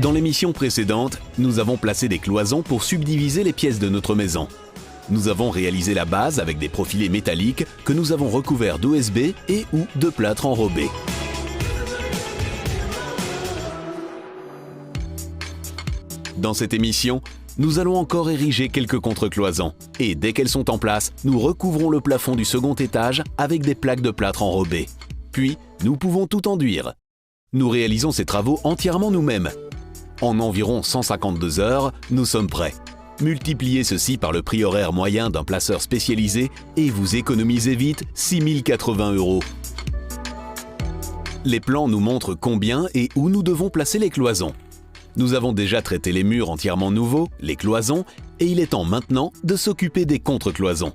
Dans l'émission précédente, nous avons placé des cloisons pour subdiviser les pièces de notre maison. Nous avons réalisé la base avec des profilés métalliques que nous avons recouverts d'OSB et ou de plâtre enrobé. Dans cette émission, nous allons encore ériger quelques contre-cloisons. Et dès qu'elles sont en place, nous recouvrons le plafond du second étage avec des plaques de plâtre enrobées. Puis, nous pouvons tout enduire. Nous réalisons ces travaux entièrement nous-mêmes. En environ 152 heures, nous sommes prêts. Multipliez ceci par le prix horaire moyen d'un placeur spécialisé et vous économisez vite 6 080 €. Les plans nous montrent combien et où nous devons placer les cloisons. Nous avons déjà traité les murs entièrement nouveaux, les cloisons, et il est temps maintenant de s'occuper des contre-cloisons.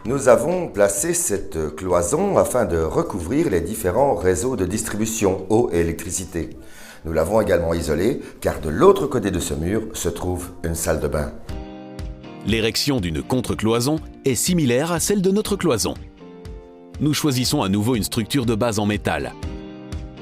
Nous avons placé cette cloison afin de recouvrir les différents réseaux de distribution, eau et électricité. Nous l'avons également isolée car de l'autre côté de ce mur se trouve une salle de bain. L'érection d'une contre-cloison est similaire à celle de notre cloison. Nous choisissons à nouveau une structure de base en métal.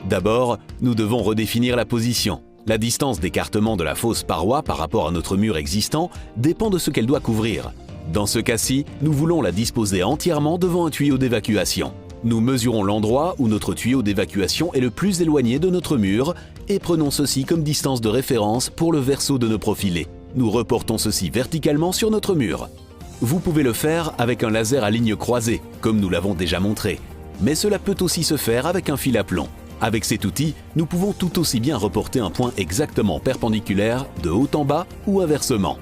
D'abord, nous devons redéfinir la position. La distance d'écartement de la fausse paroi par rapport à notre mur existant dépend de ce qu'elle doit couvrir. Dans ce cas-ci, nous voulons la disposer entièrement devant un tuyau d'évacuation. Nous mesurons l'endroit où notre tuyau d'évacuation est le plus éloigné de notre mur et prenons ceci comme distance de référence pour le verso de nos profilés. Nous reportons ceci verticalement sur notre mur. Vous pouvez le faire avec un laser à ligne croisée, comme nous l'avons déjà montré, mais cela peut aussi se faire avec un fil à plomb. Avec cet outil, nous pouvons tout aussi bien reporter un point exactement perpendiculaire de haut en bas ou inversement.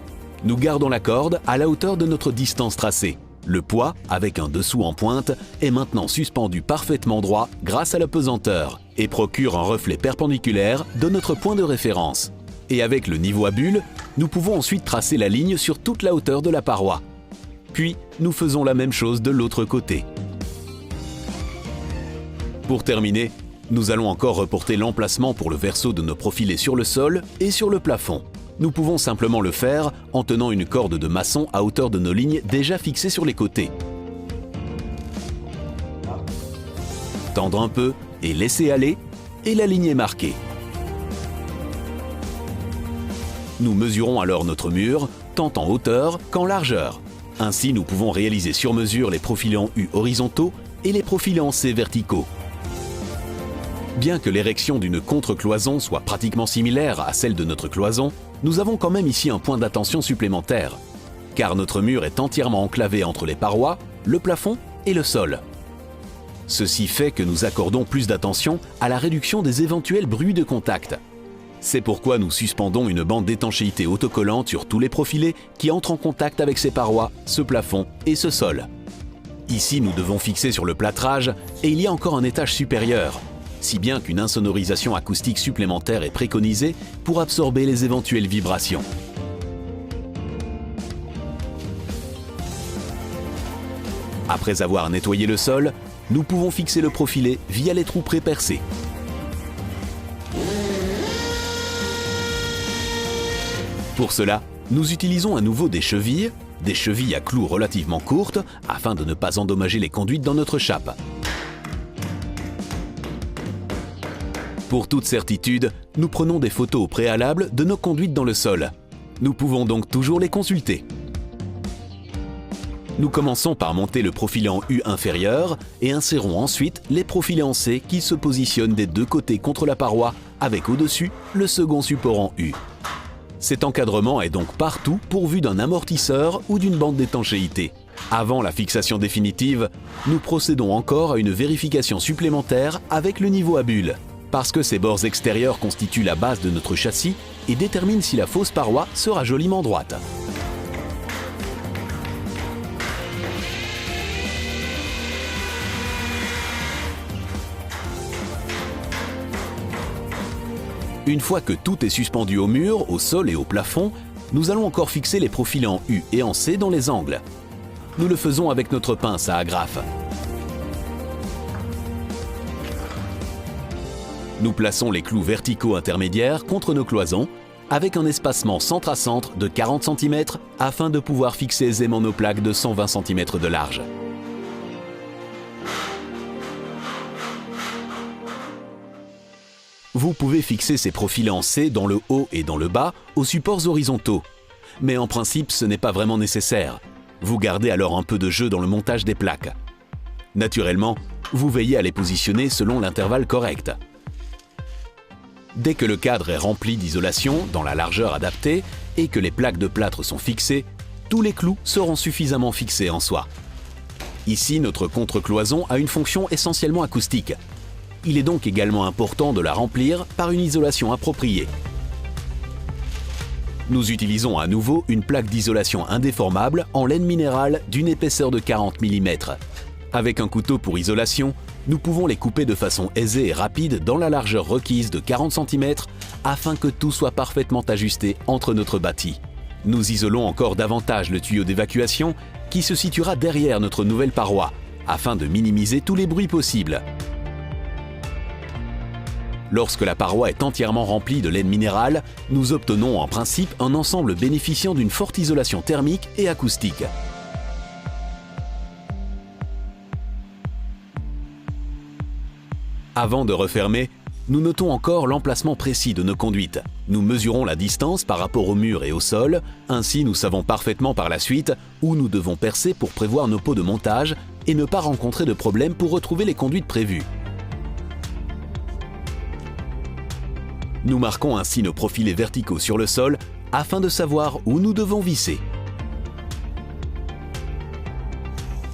Nous gardons la corde à la hauteur de notre distance tracée. Le poids, avec un dessous en pointe, est maintenant suspendu parfaitement droit grâce à la pesanteur et procure un reflet perpendiculaire de notre point de référence. Et avec le niveau à bulle, nous pouvons ensuite tracer la ligne sur toute la hauteur de la paroi. Puis, nous faisons la même chose de l'autre côté. Pour terminer, nous allons encore reporter l'emplacement pour le verso de nos profilés sur le sol et sur le plafond. Nous pouvons simplement le faire en tenant une corde de maçon à hauteur de nos lignes déjà fixées sur les côtés. Tendre un peu et laisser aller, et la ligne est marquée. Nous mesurons alors notre mur, tant en hauteur qu'en largeur. Ainsi, nous pouvons réaliser sur mesure les profilés en U horizontaux et les profilés en C verticaux. Bien que l'érection d'une contre-cloison soit pratiquement similaire à celle de notre cloison, nous avons quand même ici un point d'attention supplémentaire, car notre mur est entièrement enclavé entre les parois, le plafond et le sol. Ceci fait que nous accordons plus d'attention à la réduction des éventuels bruits de contact. C'est pourquoi nous suspendons une bande d'étanchéité autocollante sur tous les profilés qui entrent en contact avec ces parois, ce plafond et ce sol. Ici, nous devons fixer sur le plâtrage et il y a encore un étage supérieur, si bien qu'une insonorisation acoustique supplémentaire est préconisée pour absorber les éventuelles vibrations. Après avoir nettoyé le sol, nous pouvons fixer le profilé via les trous pré-percés. Pour cela, nous utilisons à nouveau des chevilles à clous relativement courtes afin de ne pas endommager les conduites dans notre chape. Pour toute certitude, nous prenons des photos au préalable de nos conduites dans le sol. Nous pouvons donc toujours les consulter. Nous commençons par monter le profilet en U inférieur et insérons ensuite les profilés en C qui se positionnent des deux côtés contre la paroi avec au-dessus le second support en U. Cet encadrement est donc partout pourvu d'un amortisseur ou d'une bande d'étanchéité. Avant la fixation définitive, nous procédons encore à une vérification supplémentaire avec le niveau à bulle, parce que ces bords extérieurs constituent la base de notre châssis et déterminent si la fausse paroi sera joliment droite. Une fois que tout est suspendu au mur, au sol et au plafond, nous allons encore fixer les profilés en U et en C dans les angles. Nous le faisons avec notre pince à agrafe. Nous plaçons les clous verticaux intermédiaires contre nos cloisons avec un espacement centre à centre de 40 cm afin de pouvoir fixer aisément nos plaques de 120 cm de large. Vous pouvez fixer ces profilés en C dans le haut et dans le bas aux supports horizontaux. Mais en principe, ce n'est pas vraiment nécessaire. Vous gardez alors un peu de jeu dans le montage des plaques. Naturellement, vous veillez à les positionner selon l'intervalle correct. Dès que le cadre est rempli d'isolation dans la largeur adaptée et que les plaques de plâtre sont fixées, tous les clous seront suffisamment fixés en soi. Ici, notre contre-cloison a une fonction essentiellement acoustique. Il est donc également important de la remplir par une isolation appropriée. Nous utilisons à nouveau une plaque d'isolation indéformable en laine minérale d'une épaisseur de 40 mm. Avec un couteau pour isolation, nous pouvons les couper de façon aisée et rapide dans la largeur requise de 40 cm afin que tout soit parfaitement ajusté entre notre bâti. Nous isolons encore davantage le tuyau d'évacuation qui se situera derrière notre nouvelle paroi afin de minimiser tous les bruits possibles. Lorsque la paroi est entièrement remplie de laine minérale, nous obtenons en principe un ensemble bénéficiant d'une forte isolation thermique et acoustique. Avant de refermer, nous notons encore l'emplacement précis de nos conduites. Nous mesurons la distance par rapport au mur et au sol, ainsi nous savons parfaitement par la suite où nous devons percer pour prévoir nos pots de montage et ne pas rencontrer de problème pour retrouver les conduites prévues. Nous marquons ainsi nos profilés verticaux sur le sol afin de savoir où nous devons visser.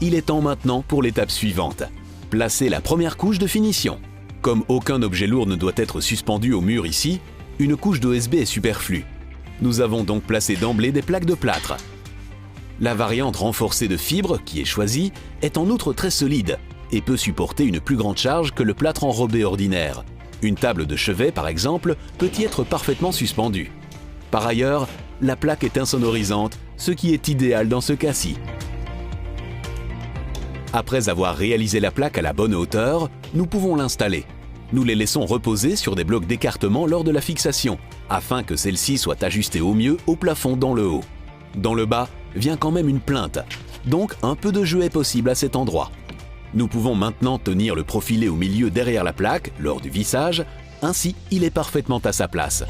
Il est temps maintenant pour l'étape suivante. Placer la première couche de finition. Comme aucun objet lourd ne doit être suspendu au mur ici, une couche d'OSB est superflue. Nous avons donc placé d'emblée des plaques de plâtre. La variante renforcée de fibres qui est choisie est en outre très solide et peut supporter une plus grande charge que le plâtre enrobé ordinaire. Une table de chevet, par exemple, peut y être parfaitement suspendue. Par ailleurs, la plaque est insonorisante, ce qui est idéal dans ce cas-ci. Après avoir réalisé la plaque à la bonne hauteur, nous pouvons l'installer. Nous les laissons reposer sur des blocs d'écartement lors de la fixation, afin que celle-ci soit ajustée au mieux au plafond dans le haut. Dans le bas vient quand même une plinthe, donc un peu de jeu est possible à cet endroit. Nous pouvons maintenant tenir le profilé au milieu derrière la plaque lors du vissage, ainsi il est parfaitement à sa place.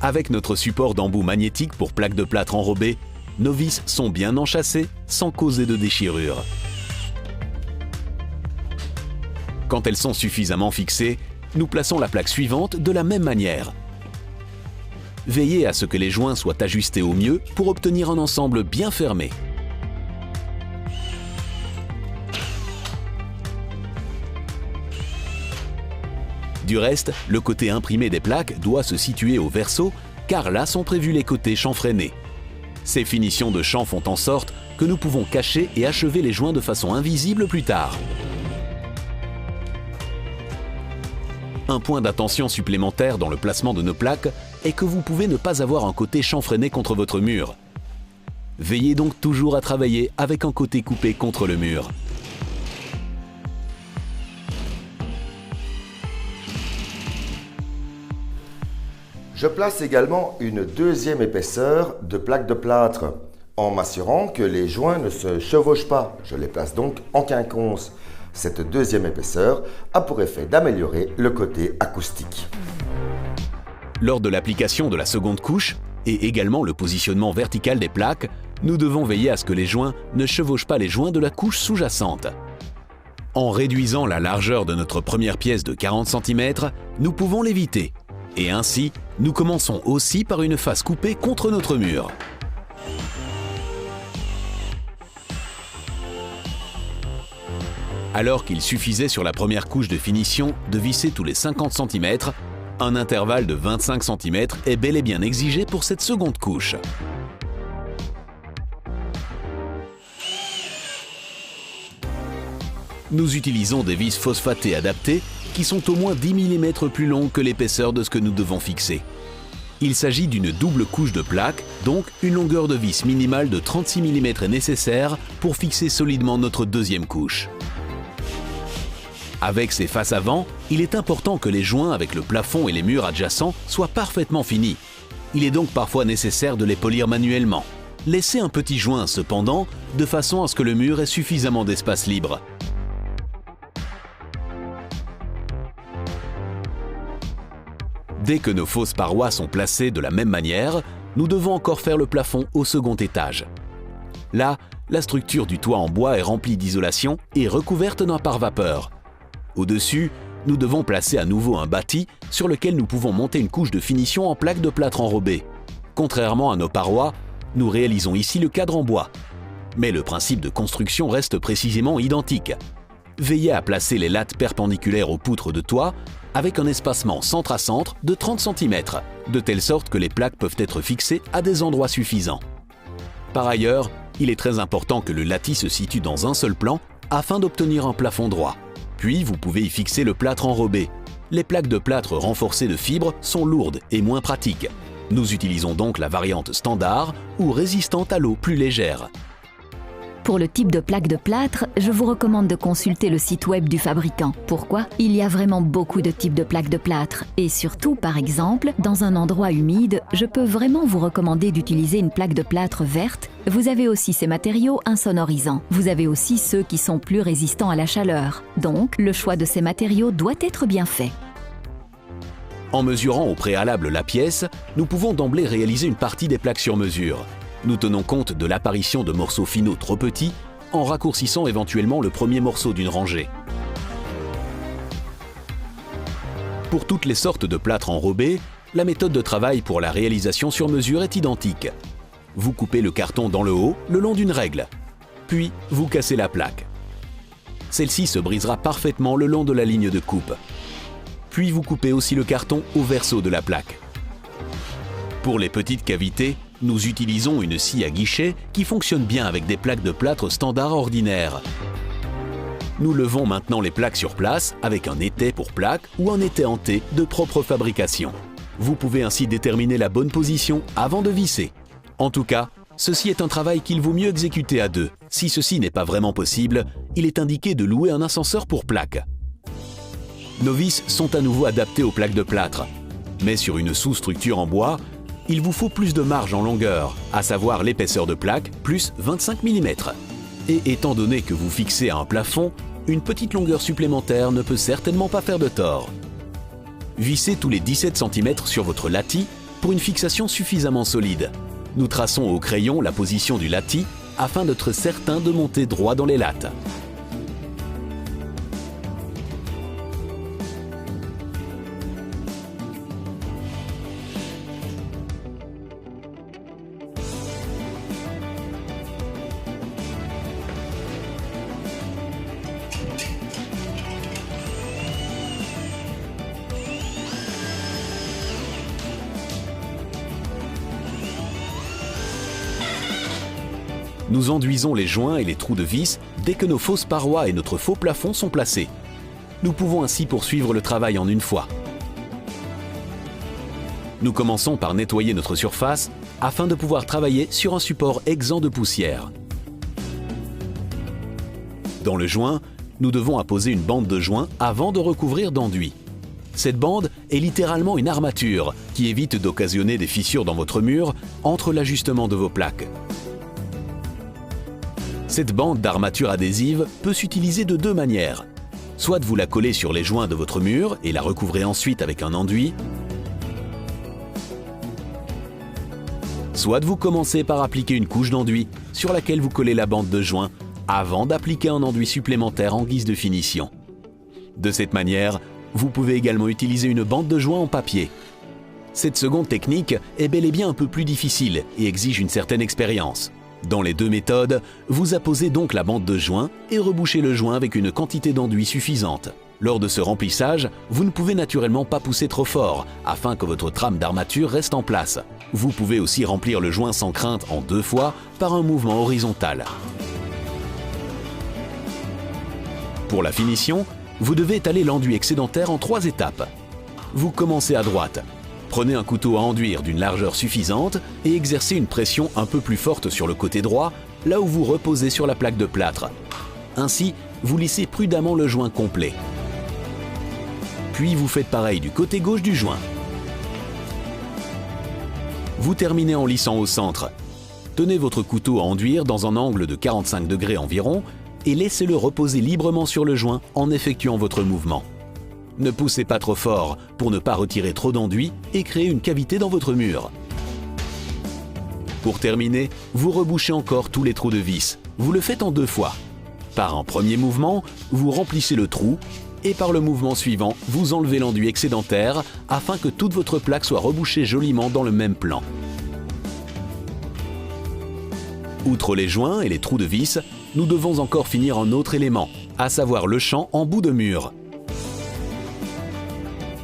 Avec notre support d'embout magnétique pour plaque de plâtre enrobée, nos vis sont bien enchâssées sans causer de déchirure. Quand elles sont suffisamment fixées, nous plaçons la plaque suivante de la même manière. Veillez à ce que les joints soient ajustés au mieux pour obtenir un ensemble bien fermé. Du reste, le côté imprimé des plaques doit se situer au verso, car là sont prévus les côtés chanfreinés. Ces finitions de champ font en sorte que nous pouvons cacher et achever les joints de façon invisible plus tard. Un point d'attention supplémentaire dans le placement de nos plaques est que vous pouvez ne pas avoir un côté chanfreiné contre votre mur. Veillez donc toujours à travailler avec un côté coupé contre le mur. Je place également une deuxième épaisseur de plaque de plâtre en m'assurant que les joints ne se chevauchent pas. Je les place donc en quinconce. Cette deuxième épaisseur a pour effet d'améliorer le côté acoustique. Lors de l'application de la seconde couche et également le positionnement vertical des plaques, nous devons veiller à ce que les joints ne chevauchent pas les joints de la couche sous-jacente. En réduisant la largeur de notre première pièce de 40 cm, nous pouvons l'éviter. Et ainsi, nous commençons aussi par une face coupée contre notre mur. Alors qu'il suffisait sur la première couche de finition de visser tous les 50 cm, un intervalle de 25 cm est bel et bien exigé pour cette seconde couche. Nous utilisons des vis phosphatées adaptées qui sont au moins 10 mm plus longues que l'épaisseur de ce que nous devons fixer. Il s'agit d'une double couche de plaques, donc une longueur de vis minimale de 36 mm est nécessaire pour fixer solidement notre deuxième couche. Avec ces faces avant, il est important que les joints avec le plafond et les murs adjacents soient parfaitement finis. Il est donc parfois nécessaire de les polir manuellement. Laissez un petit joint cependant, de façon à ce que le mur ait suffisamment d'espace libre. Dès que nos fausses parois sont placées de la même manière, nous devons encore faire le plafond au second étage. Là, la structure du toit en bois est remplie d'isolation et recouverte d'un pare-vapeur. Au-dessus, nous devons placer à nouveau un bâti sur lequel nous pouvons monter une couche de finition en plaque de plâtre enrobée. Contrairement à nos parois, nous réalisons ici le cadre en bois. Mais le principe de construction reste précisément identique. Veillez à placer les lattes perpendiculaires aux poutres de toit avec un espacement centre à centre de 30 cm, de telle sorte que les plaques peuvent être fixées à des endroits suffisants. Par ailleurs, il est très important que le lâtis se situe dans un seul plan afin d'obtenir un plafond droit. Puis vous pouvez y fixer le plâtre enrobé. Les plaques de plâtre renforcées de fibres sont lourdes et moins pratiques. Nous utilisons donc la variante standard ou résistante à l'eau plus légère. Pour le type de plaque de plâtre, je vous recommande de consulter le site web du fabricant. Pourquoi ? Il y a vraiment beaucoup de types de plaques de plâtre. Et surtout, par exemple, dans un endroit humide, je peux vraiment vous recommander d'utiliser une plaque de plâtre verte. Vous avez aussi ces matériaux insonorisants. Vous avez aussi ceux qui sont plus résistants à la chaleur. Donc, le choix de ces matériaux doit être bien fait. En mesurant au préalable la pièce, nous pouvons d'emblée réaliser une partie des plaques sur mesure. Nous tenons compte de l'apparition de morceaux finaux trop petits en raccourcissant éventuellement le premier morceau d'une rangée. Pour toutes les sortes de plâtre enrobés, la méthode de travail pour la réalisation sur mesure est identique. Vous coupez le carton dans le haut, le long d'une règle. Puis, vous cassez la plaque. Celle-ci se brisera parfaitement le long de la ligne de coupe. Puis vous coupez aussi le carton au verso de la plaque. Pour les petites cavités, nous utilisons une scie à guichet qui fonctionne bien avec des plaques de plâtre standard ordinaires. Nous levons maintenant les plaques sur place avec un étai pour plaque ou un étai en T de propre fabrication. Vous pouvez ainsi déterminer la bonne position avant de visser. En tout cas, ceci est un travail qu'il vaut mieux exécuter à deux. Si ceci n'est pas vraiment possible, il est indiqué de louer un ascenseur pour plaque. Nos vis sont à nouveau adaptées aux plaques de plâtre, mais sur une sous-structure en bois, il vous faut plus de marge en longueur, à savoir l'épaisseur de plaque plus 25 mm. Et étant donné que vous fixez à un plafond, une petite longueur supplémentaire ne peut certainement pas faire de tort. Vissez tous les 17 cm sur votre lâtis pour une fixation suffisamment solide. Nous traçons au crayon la position du lâtis afin d'être certain de monter droit dans les lattes. Nous enduisons les joints et les trous de vis dès que nos fausses parois et notre faux plafond sont placés. Nous pouvons ainsi poursuivre le travail en une fois. Nous commençons par nettoyer notre surface afin de pouvoir travailler sur un support exempt de poussière. Dans le joint, nous devons apposer une bande de joint avant de recouvrir d'enduit. Cette bande est littéralement une armature qui évite d'occasionner des fissures dans votre mur entre l'ajustement de vos plaques. Cette bande d'armature adhésive peut s'utiliser de deux manières. Soit vous la collez sur les joints de votre mur et la recouvrez ensuite avec un enduit, soit vous commencez par appliquer une couche d'enduit sur laquelle vous collez la bande de joint avant d'appliquer un enduit supplémentaire en guise de finition. De cette manière, vous pouvez également utiliser une bande de joint en papier. Cette seconde technique est bel et bien un peu plus difficile et exige une certaine expérience. Dans les deux méthodes, vous apposez donc la bande de joint et rebouchez le joint avec une quantité d'enduit suffisante. Lors de ce remplissage, vous ne pouvez naturellement pas pousser trop fort afin que votre trame d'armature reste en place. Vous pouvez aussi remplir le joint sans crainte en deux fois par un mouvement horizontal. Pour la finition, vous devez étaler l'enduit excédentaire en 3 étapes. Vous commencez à droite. Prenez un couteau à enduire d'une largeur suffisante et exercez une pression un peu plus forte sur le côté droit, là où vous reposez sur la plaque de plâtre. Ainsi, vous lissez prudemment le joint complet. Puis vous faites pareil du côté gauche du joint. Vous terminez en lissant au centre. Tenez votre couteau à enduire dans un angle de 45 degrés environ et laissez-le reposer librement sur le joint en effectuant votre mouvement. Ne poussez pas trop fort pour ne pas retirer trop d'enduit et créer une cavité dans votre mur. Pour terminer, vous rebouchez encore tous les trous de vis. Vous le faites en 2 fois. Par un premier mouvement, vous remplissez le trou et par le mouvement suivant, vous enlevez l'enduit excédentaire afin que toute votre plaque soit rebouchée joliment dans le même plan. Outre les joints et les trous de vis, nous devons encore finir un autre élément, à savoir le champ en bout de mur.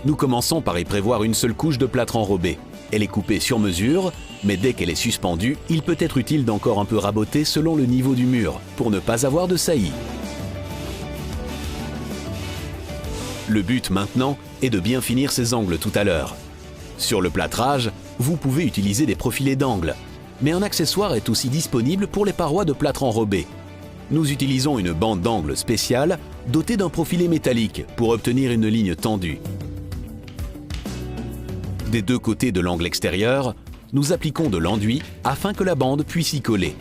Nous commençons par y prévoir une seule couche de plâtre enrobé. Elle est coupée sur mesure, mais dès qu'elle est suspendue, il peut être utile d'encore un peu raboter selon le niveau du mur, pour ne pas avoir de saillie. Le but maintenant est de bien finir ces angles tout à l'heure. Sur le plâtrage, vous pouvez utiliser des profilés d'angle, mais un accessoire est aussi disponible pour les parois de plâtre enrobé. Nous utilisons une bande d'angle spéciale dotée d'un profilet métallique pour obtenir une ligne tendue. Des 2 côtés de l'angle extérieur, nous appliquons de l'enduit afin que la bande puisse y coller.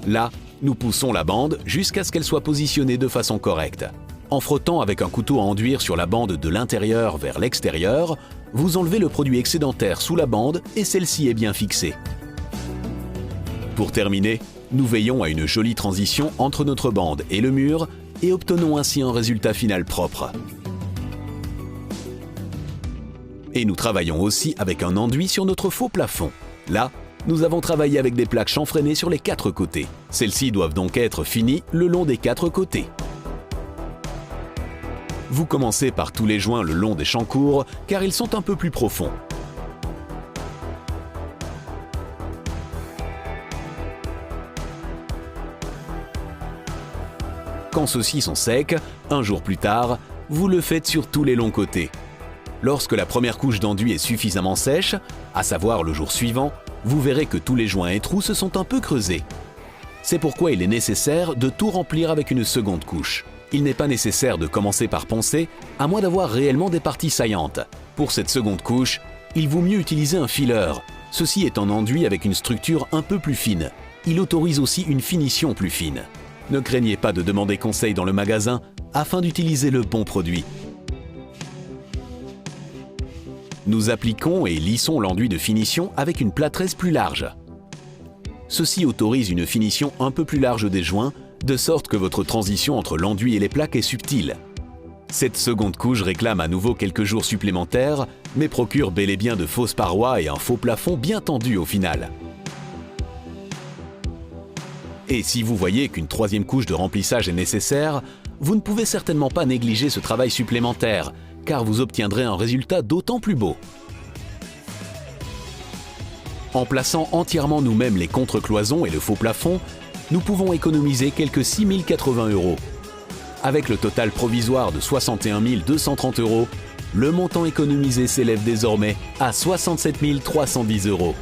Là, nous poussons la bande jusqu'à ce qu'elle soit positionnée de façon correcte. En frottant avec un couteau à enduire sur la bande de l'intérieur vers l'extérieur, vous enlevez le produit excédentaire sous la bande et celle-ci est bien fixée. Pour terminer, nous veillons à une jolie transition entre notre bande et le mur et obtenons ainsi un résultat final propre. Et nous travaillons aussi avec un enduit sur notre faux plafond. Là, nous avons travaillé avec des plaques chanfreinées sur les 4 côtés. Celles-ci doivent donc être finies le long des 4 côtés. Vous commencez par tous les joints le long des champs courts car ils sont un peu plus profonds. Quand ceux-ci sont secs, un jour plus tard, vous le faites sur tous les longs côtés. Lorsque la première couche d'enduit est suffisamment sèche, à savoir le jour suivant, vous verrez que tous les joints et trous se sont un peu creusés. C'est pourquoi il est nécessaire de tout remplir avec une seconde couche. Il n'est pas nécessaire de commencer par poncer, à moins d'avoir réellement des parties saillantes. Pour cette seconde couche, il vaut mieux utiliser un filler. Ceci est un enduit avec une structure un peu plus fine. Il autorise aussi une finition plus fine. Ne craignez pas de demander conseil dans le magasin afin d'utiliser le bon produit. Nous appliquons et lissons l'enduit de finition avec une plâtresse plus large. Ceci autorise une finition un peu plus large des joints, de sorte que votre transition entre l'enduit et les plaques est subtile. Cette seconde couche réclame à nouveau quelques jours supplémentaires, mais procure bel et bien de fausses parois et un faux plafond bien tendu au final. Et si vous voyez qu'une 3e couche de remplissage est nécessaire, vous ne pouvez certainement pas négliger ce travail supplémentaire, car vous obtiendrez un résultat d'autant plus beau. En plaçant entièrement nous-mêmes les contre-cloisons et le faux plafond, nous pouvons économiser quelques 6 080 €. Avec le total provisoire de 61 230 €, le montant économisé s'élève désormais à 67 310 €.